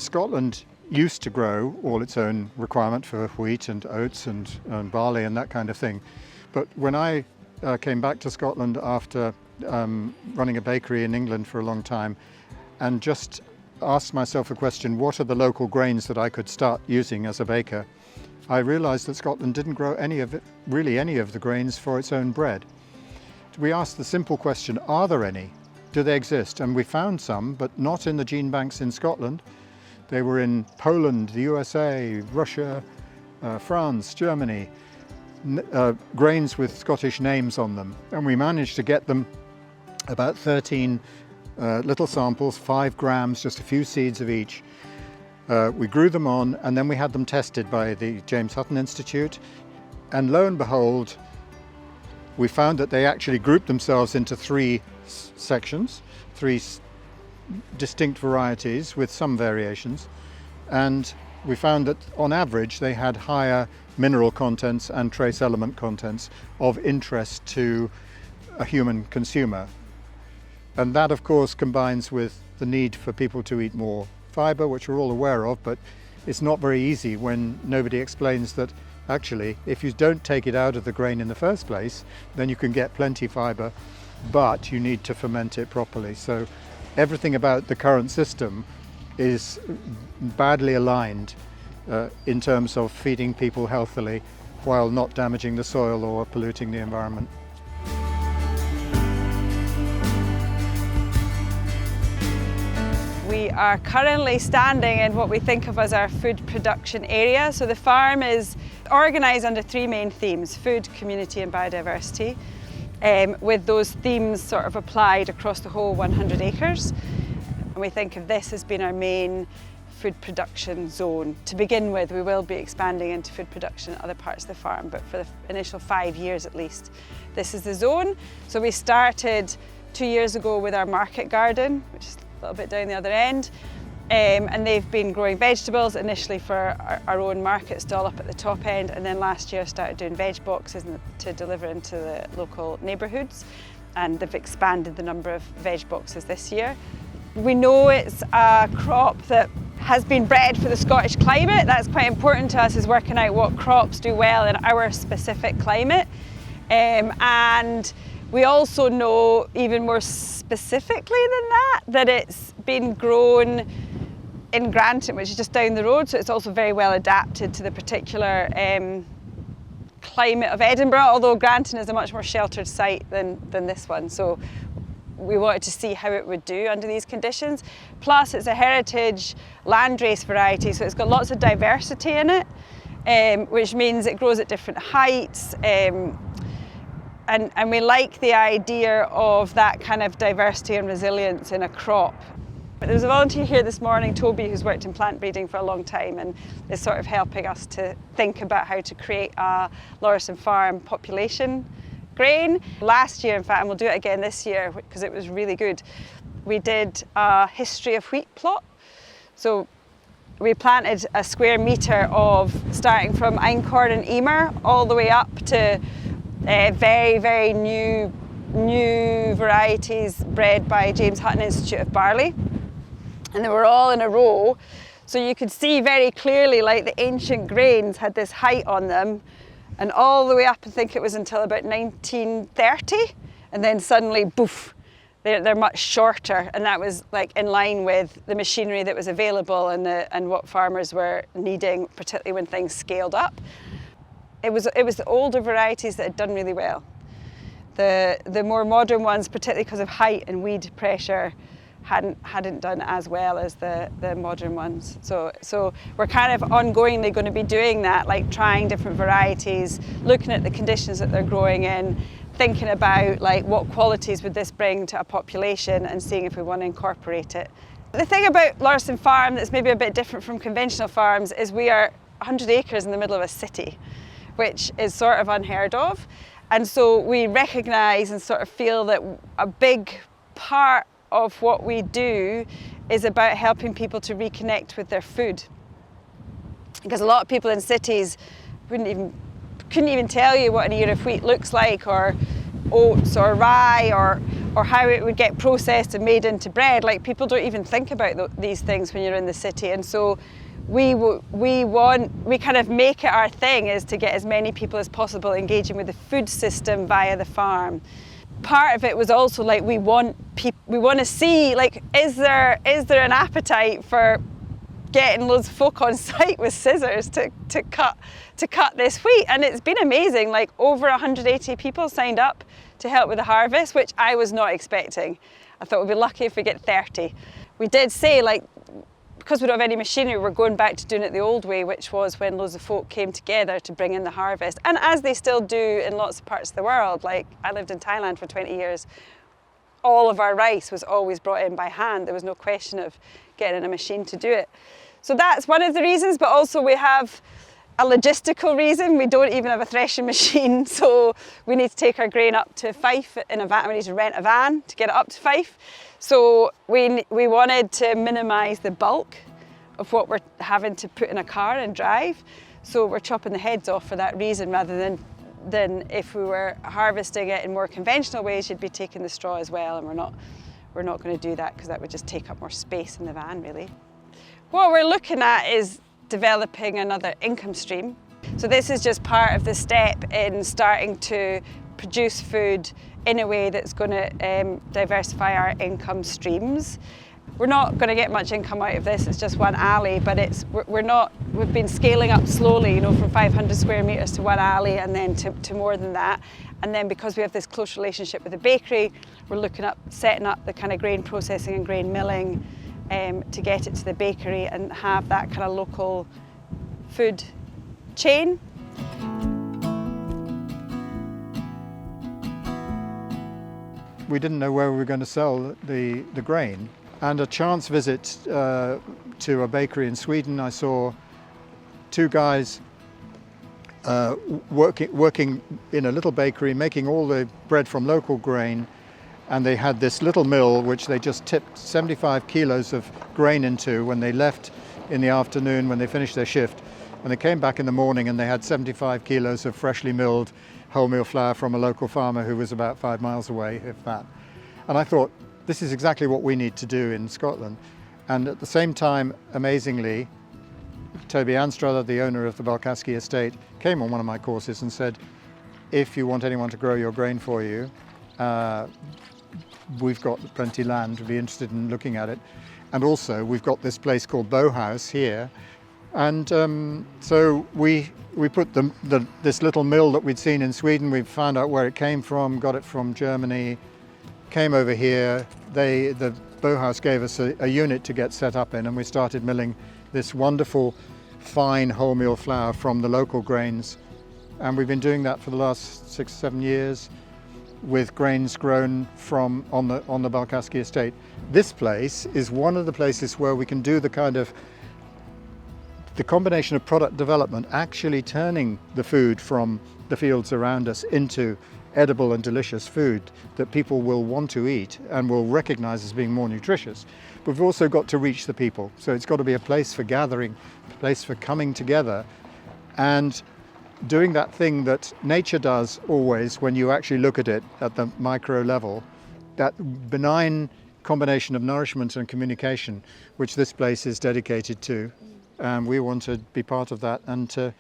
Scotland used to grow all its own requirement for wheat and oats and barley and that kind of thing. But when I came back to Scotland after running a bakery in England for a long time and just asked myself a question, what are the local grains that I could start using as a baker? I realised that Scotland didn't grow any of the grains for its own bread. We asked the simple question, are there any? Do they exist? And we found some, but not in the gene banks in Scotland. They were in Poland, the USA, Russia, France, Germany, grains with Scottish names on them. And we managed to get them about 13 little samples, 5 grams, just a few seeds of each. We grew them on, and then we had them tested by the James Hutton Institute. And lo and behold, we found that they actually grouped themselves into 3 sections, 3 distinct varieties with some variations. And we found that on average they had higher mineral contents and trace element contents of interest to a human consumer. And that, of course, combines with the need for people to eat more fibre, which we're all aware of, but it's not very easy when nobody explains that actually, if you don't take it out of the grain in the first place, then you can get plenty fibre, but you need to ferment it properly. So everything about the current system is badly aligned in terms of feeding people healthily while not damaging the soil or polluting the environment. We are currently standing in what we think of as our food production area. So the farm is organised under 3 main themes: food, community and biodiversity, with those themes sort of applied across the whole 100 acres. And we think of this as being our main food production zone. To begin with, we will be expanding into food production in other parts of the farm, but for the initial 5 years at least, this is the zone. So we started 2 years ago with our market garden, which is a little bit down the other end, and they've been growing vegetables initially for our own market stall up at the top end, and then last year started doing veg boxes to deliver into the local neighbourhoods, and they've expanded the number of veg boxes this year. We know it's a crop that has been bred for the Scottish climate. That's quite important to us, is working out what crops do well in our specific climate, and we also know, even more specifically than that it's been grown in Granton, which is just down the road, so it's also very well adapted to the particular climate of Edinburgh, although Granton is a much more sheltered site than this one. So we wanted to see how it would do under these conditions. Plus it's a heritage landrace variety, so it's got lots of diversity in it, which means it grows at different heights. And we like the idea of that kind of diversity and resilience in a crop. There was a volunteer here this morning, Toby, who's worked in plant breeding for a long time and is sort of helping us to think about how to create a Lauriston Farm population grain. Last year, in fact, and we'll do it again this year because it was really good, we did a history of wheat plot. So we planted a square metre of, starting from einkorn and Emer all the way up to very, very new varieties bred by James Hutton Institute of barley. And they were all in a row. So you could see very clearly, like, the ancient grains had this height on them, and all the way up, I think it was until about 1930. And then suddenly, boof, they're much shorter. And that was like in line with the machinery that was available and what farmers were needing, particularly when things scaled up. It was the older varieties that had done really well. The more modern ones, particularly because of height and weed pressure, hadn't done as well as the modern ones. So we're kind of ongoingly going to be doing that, like trying different varieties, looking at the conditions that they're growing in, thinking about like what qualities would this bring to a population and seeing if we want to incorporate it. The thing about Lauriston Farm that's maybe a bit different from conventional farms is we are 100 acres in the middle of a city, which is sort of unheard of. And so we recognise and sort of feel that a big part of what we do is about helping people to reconnect with their food. Because a lot of people in cities couldn't even tell you what an ear of wheat looks like, or oats or rye or or how it would get processed and made into bread. Like, people don't even think about these things when you're in the city. And so we kind of make it our thing is to get as many people as possible engaging with the food system via the farm. Part of it was also like we want to see, like, is there an appetite for getting loads of folk on site with scissors to cut this wheat. And it's been amazing. Like, over 180 people signed up to help with the harvest, which I was not expecting. I thought we'd be lucky if we get 30. We did say, like, because we don't have any machinery, we're going back to doing it the old way, which was when loads of folk came together to bring in the harvest. And as they still do in lots of parts of the world, like, I lived in Thailand for 20 years, all of our rice was always brought in by hand. There was no question of getting a machine to do it. So that's one of the reasons, but also we have a logistical reason. We don't even have a threshing machine, so we need to take our grain up to Fife in a van. We need to rent a van to get it up to Fife. So we wanted to minimise the bulk of what we're having to put in a car and drive. So we're chopping the heads off for that reason, rather than if we were harvesting it in more conventional ways, you'd be taking the straw as well, and we're not going to do that because that would just take up more space in the van, really. What we're looking at is developing another income stream. So this is just part of the step in starting to produce food in a way that's going to diversify our income streams. We're not going to get much income out of this, it's just one alley, but we've been scaling up slowly, you know, from 500 square metres to one alley and then to more than that. And then because we have this close relationship with the bakery, we're looking at setting up the kind of grain processing and grain milling to get it to the bakery and have that kind of local food chain. We didn't know where we were going to sell the grain. And a chance visit to a bakery in Sweden, I saw two guys working in a little bakery, making all the bread from local grain. And they had this little mill which they just tipped 75 kilos of grain into when they left in the afternoon, when they finished their shift. And they came back in the morning and they had 75 kilos of freshly milled wholemeal flour from a local farmer who was about 5 miles away, if that. And I thought, this is exactly what we need to do in Scotland. And at the same time, amazingly, Toby Anstruther, the owner of the Balkaski estate, came on one of my courses and said, if you want anyone to grow your grain for you, we've got plenty of land to be interested in looking at it. And also we've got this place called Bow House here. And so we put this little mill that we'd seen in Sweden, we found out where it came from, got it from Germany, came over here. The Bow House gave us a unit to get set up in, and we started milling this wonderful fine wholemeal flour from the local grains. And we've been doing that for the last 6 or 7 years, with grains grown from on the Balkaski estate. This place is one of the places where we can do the combination of product development, actually turning the food from the fields around us into edible and delicious food that people will want to eat and will recognize as being more nutritious. But we've also got to reach the people. So it's got to be a place for gathering, a place for coming together and doing that thing that nature does always when you actually look at it at the micro level, that benign combination of nourishment and communication, which this place is dedicated to. And we want to be part of that, and to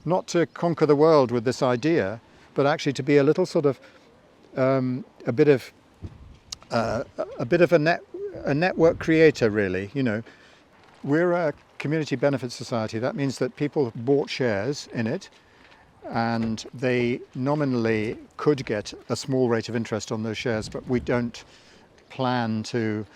not to conquer the world with this idea, but actually to be a little sort of a bit of a network creator, really. You know, we're a community benefit society. That means that people bought shares in it, and they nominally could get a small rate of interest on those shares, but we don't plan to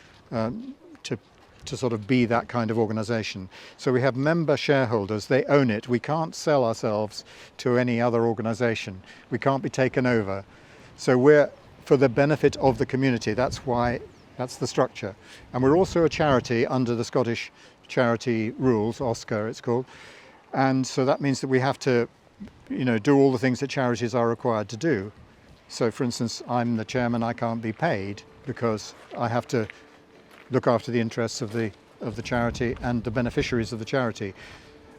sort of be that kind of organisation. So we have member shareholders, they own it. We can't sell ourselves to any other organisation. We can't be taken over. So we're for the benefit of the community. That's the structure. And we're also a charity under the Scottish charity rules, OSCAR it's called. And so that means that we have to, you know, do all the things that charities are required to do. So for instance, I'm the chairman, I can't be paid because I have to look after the interests of the charity and the beneficiaries of the charity.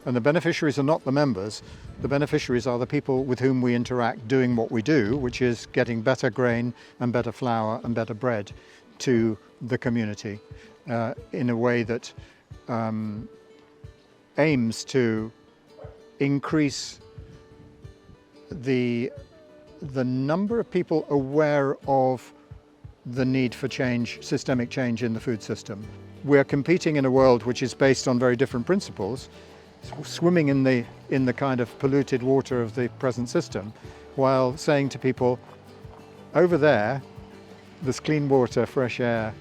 And the beneficiaries are not the members. The beneficiaries are the people with whom we interact doing what we do, which is getting better grain and better flour and better bread to the community in a way that aims to increase the number of people aware of the need for change, systemic change in the food system. We're competing in a world which is based on very different principles, swimming in the kind of polluted water of the present system, while saying to people, over there, there's clean water, fresh air,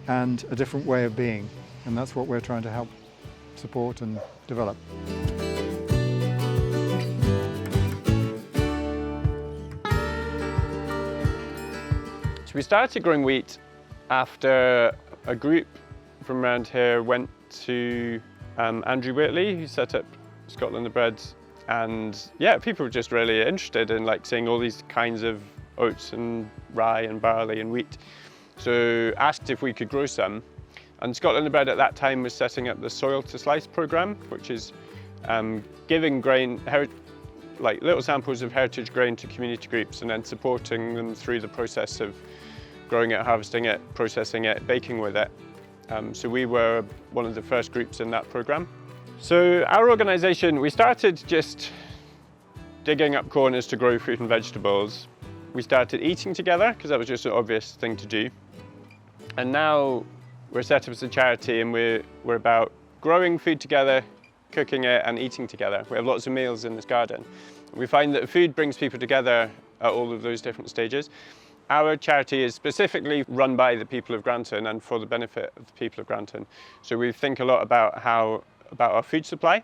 and a different way of being. And that's what we're trying to help support and develop. So we started growing wheat after a group from around here went to Andrew Whitley, who set up Scotland the Bread, and yeah, people were just really interested in like seeing all these kinds of oats and rye and barley and wheat. So asked if we could grow some, and Scotland the Bread at that time was setting up the Soil to Slice programme, which is giving grain, like little samples of heritage grain to community groups and then supporting them through the process of growing it, harvesting it, processing it, baking with it. So we were one of the first groups in that programme. So our organisation, we started just digging up corners to grow fruit and vegetables. We started eating together because that was just an obvious thing to do. And now we're set up as a charity and we're about growing food together, cooking it and eating together. We have lots of meals in this garden. We find that food brings people together at all of those different stages. Our charity is specifically run by the people of Granton and for the benefit of the people of Granton. So we think a lot about our food supply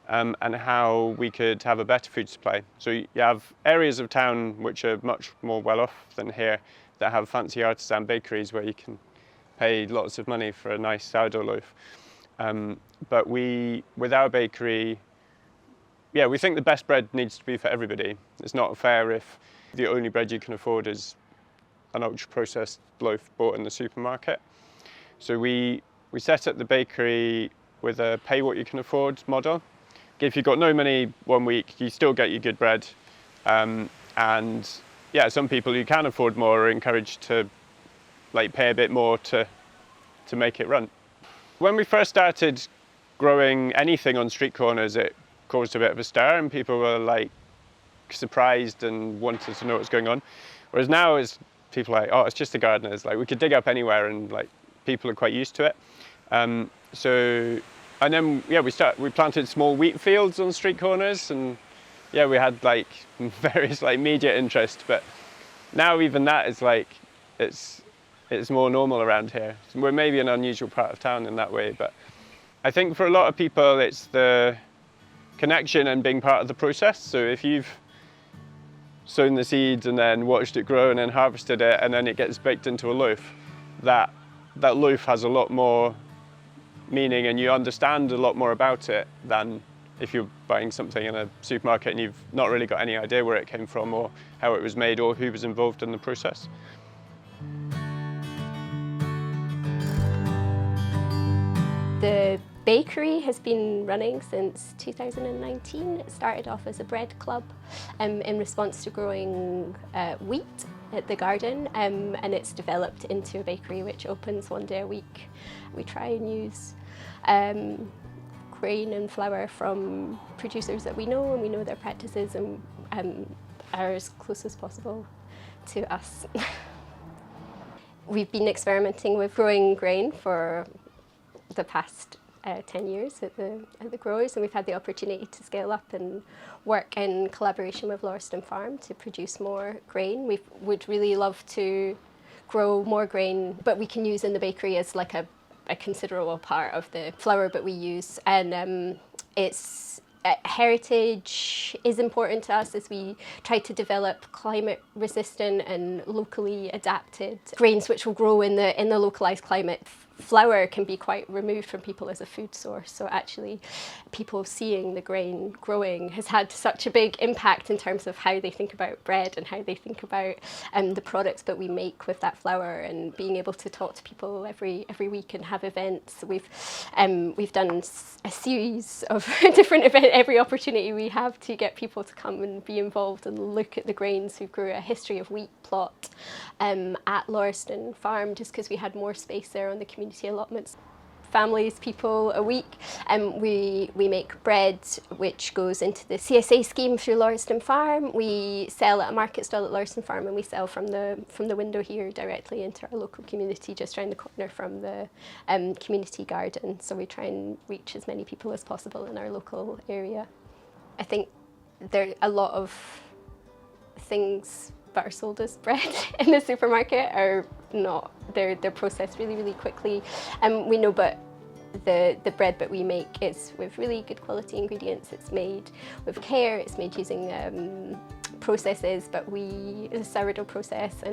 and how we could have a better food supply. So you have areas of town which are much more well off than here that have fancy artisan bakeries where you can pay lots of money for a nice sourdough loaf. But with our bakery, yeah, we think the best bread needs to be for everybody. It's not fair if the only bread you can afford is an ultra-processed loaf bought in the supermarket. So we set up the bakery with a pay what you can afford model. If you've got no money one week, you still get your good bread. And yeah, some people who can afford more are encouraged to like pay a bit more to make it run. When we first started growing anything on street corners, it caused a bit of a stir and people were like surprised and wanted to know what's going on. Whereas now it's people are like, oh, it's just the gardeners. Like we could dig up anywhere and like people are quite used to it. And then yeah, we planted small wheat fields on street corners and yeah, we had like various like media interest, but now even that is like, it's more normal around here. We're maybe an unusual part of town in that way, but I think for a lot of people it's the connection and being part of the process. So if you've sown the seeds and then watched it grow and then harvested it and then it gets baked into a loaf, that loaf has a lot more meaning and you understand a lot more about it than if you're buying something in a supermarket and you've not really got any idea where it came from or how it was made or who was involved in the process. The bakery has been running since 2019. It started off as a bread club in response to growing wheat at the garden, and it's developed into a bakery which opens one day a week. We try and use grain and flour from producers that we know and we know their practices and are as close as possible to us. We've been experimenting with growing grain for the past 10 years at the growers, and we've had the opportunity to scale up and work in collaboration with Lauriston Farm to produce more grain. We would really love to grow more grain, but we can use in the bakery as like a considerable part of the flour that we use, and it's heritage is important to us as we try to develop climate resistant and locally adapted grains which will grow in the localized climate flour can be quite removed from people as a food source. So actually people seeing the grain growing has had such a big impact in terms of how they think about bread and how they think about the products that we make with that flour, and being able to talk to people every week and have events. We've done a series of different events, every opportunity we have to get people to come and be involved and look at the grains. We grew a history of wheat plot at Lauriston Farm just because we had more space there on the community allotments. Families, people a week. We make bread which goes into the CSA scheme through Lauriston Farm. We sell at a market stall at Lauriston Farm, and we sell from the window here directly into our local community just around the corner from the community garden. So we try and reach as many people as possible in our local area. I think there are a lot of things that are sold as bread in the supermarket are not. They're processed really quickly. We know, but the bread that we make is with really good quality ingredients. It's made with care. It's made using processes, but a sourdough process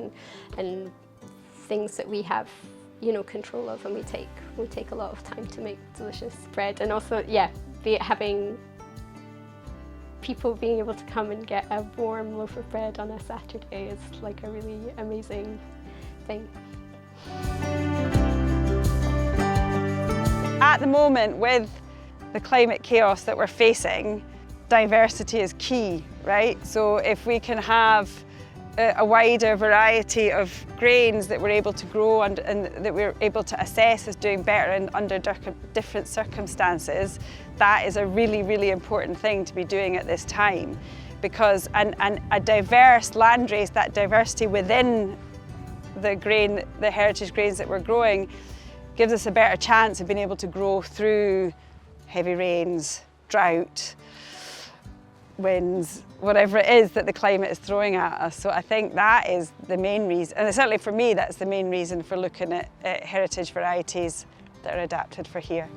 and things that we have, control of, and we take a lot of time to make delicious bread. And also, having people being able to come and get a warm loaf of bread on a Saturday is like a really amazing thing. At the moment, with the climate chaos that we're facing, diversity is key, right? So if we can have a wider variety of grains that we're able to grow and that we're able to assess as doing better and under different circumstances, that is a really important thing to be doing at this time. Because a diverse landrace, that diversity within the heritage grains that we're growing, gives us a better chance of being able to grow through heavy rains, drought, winds, whatever it is that the climate is throwing at us. So I think that is the main reason, and certainly for me, that's the main reason for looking at heritage varieties that are adapted for here.